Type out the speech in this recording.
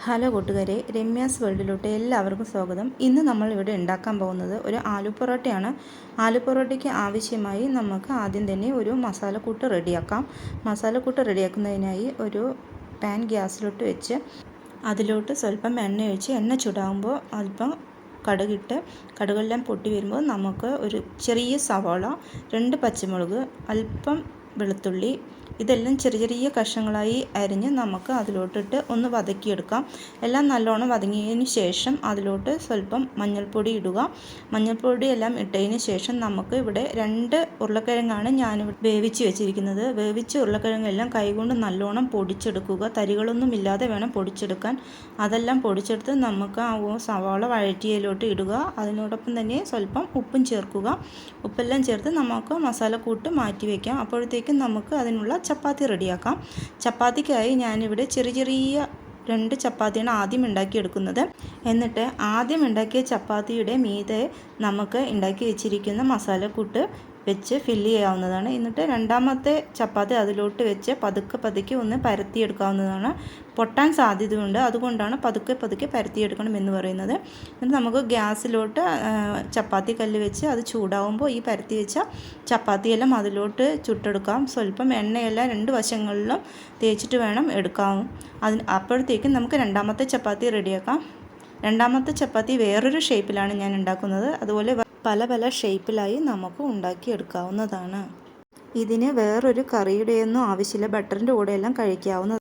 Hello കൂട്ടുകാരെ, രമ്യാസ് വേൾഡിലോട്ട് എല്ലാവർക്കും സ്വാഗതം. ഇന്ന് നമ്മൾ ഇവിടെ ഉണ്ടാക്കാൻ പോകുന്നത് ഒരു ആലു പൊറോട്ടയാണ്. ആലു പൊറോട്ടയ്ക്ക് ആവശ്യമായി നമുക്ക് ആദ്യം തന്നെ ഒരു മസാലക്കൂട്ട് റെഡിയാക്കാം. മസാലക്കൂട്ട് റെഡിയാക്കുന്നതിനായി ഒരു പാൻ ഗ്യാസിലോട്ട് വെച്ച് അതിലോട്ട് സ്വല്പം എണ്ണ ഒഴിച്ച് എണ്ണ ചൂടാകുമ്പോൾ അല്പം കടുകിട്ട് കടുകെല്ലാം പൊട്ടി വരുമ്പോൾ നമുക്ക് ഒരു ചെറിയ സവാള, 2 പച്ചമുളക്, അല്പം വെളുത്തുള്ളി ഇതെല്ലാം ചെറിയ ചെറിയ കഷ്ണങ്ങളായി അരിഞ്ഞ് നമുക്ക് അതിലോട്ടിട്ട് ഒന്ന് വതക്കിയെടുക്കാം. എല്ലാം നല്ലോണം വതങ്ങിയതിന് ശേഷം അതിലോട്ട് സ്വല്പം മഞ്ഞൾപ്പൊടി ഇടുക. മഞ്ഞൾപ്പൊടി എല്ലാം ഇട്ടതിന് ശേഷം നമുക്ക് ഇവിടെ 2 ഉരുളക്കിഴങ്ങാണ് ഞാനിവിടെ വേവിച്ച് വെച്ചിരിക്കുന്നത്. വേവിച്ച ഉരുളക്കിഴങ്ങെല്ലാം കൈകൊണ്ട് നല്ലോണം പൊടിച്ചെടുക്കുക. തരികളൊന്നും ഇല്ലാതെ വേണം പൊടിച്ചെടുക്കാൻ. അതെല്ലാം പൊടിച്ചെടുത്ത് നമുക്ക് ആ സവാള വഴറ്റിയതിലോട്ട് ഇടുക. അതിനോടൊപ്പം തന്നെ സ്വല്പം ഉപ്പും ചേർക്കുക. ഉപ്പെല്ലാം ചേർത്ത് നമുക്ക് മസാലക്കൂട്ട് മാറ്റി വയ്ക്കാം. അപ്പോഴത്തേക്കും നമുക്ക് അതിനുള്ള ചപ്പാത്തി റെഡിയാക്കാം. ചപ്പാത്തിക്കായി ഞാനിവിടെ ചെറിയ 2 ചപ്പാത്തിയാണ് ആദ്യം ഉണ്ടാക്കിയെടുക്കുന്നത്. എന്നിട്ട് ആദ്യം ഉണ്ടാക്കിയ ചപ്പാത്തിയുടെ മീതെ നമുക്ക് ഉണ്ടാക്കി വെച്ചിരിക്കുന്ന മസാലക്കൂട്ട് വെച്ച് ഫില്ല് ചെയ്യാവുന്നതാണ്. എന്നിട്ട് രണ്ടാമത്തെ ചപ്പാത്തി അതിലോട്ട് വെച്ച് പതുക്കെ ഒന്ന് പരത്തിയെടുക്കാവുന്നതാണ്. പൊട്ടാൻ സാധ്യതയുണ്ട്, അതുകൊണ്ടാണ് പതുക്കെ പരത്തിയെടുക്കണം എന്ന് പറയുന്നത്. എന്നിട്ട് നമുക്ക് ഗ്യാസിലോട്ട് ചപ്പാത്തി കല്ല് വെച്ച് അത് ചൂടാവുമ്പോൾ ഈ പരത്തി വെച്ച ചപ്പാത്തിയെല്ലാം അതിലോട്ട് ചുട്ടെടുക്കാം. സ്വല്പം എണ്ണയെല്ലാം 2 വശങ്ങളിലും തേച്ചിട്ട് വേണം എടുക്കാം. അപ്പോഴത്തേക്കും നമുക്ക് രണ്ടാമത്തെ ചപ്പാത്തി റെഡിയാക്കാം. രണ്ടാമത്തെ ചപ്പാത്തി വേറൊരു ഷേപ്പിലാണ് ഞാൻ ഉണ്ടാക്കുന്നത്. അതുപോലെ പല ഷേപ്പിലായി നമുക്ക് ഉണ്ടാക്കിയെടുക്കാവുന്നതാണ്. ഇതിന് വേറൊരു കറിയുടെയൊന്നും ആവശ്യമില്ല. ബട്ടറിൻ്റെ കൂടെയെല്ലാം കഴിക്കാവുന്നതാണ്.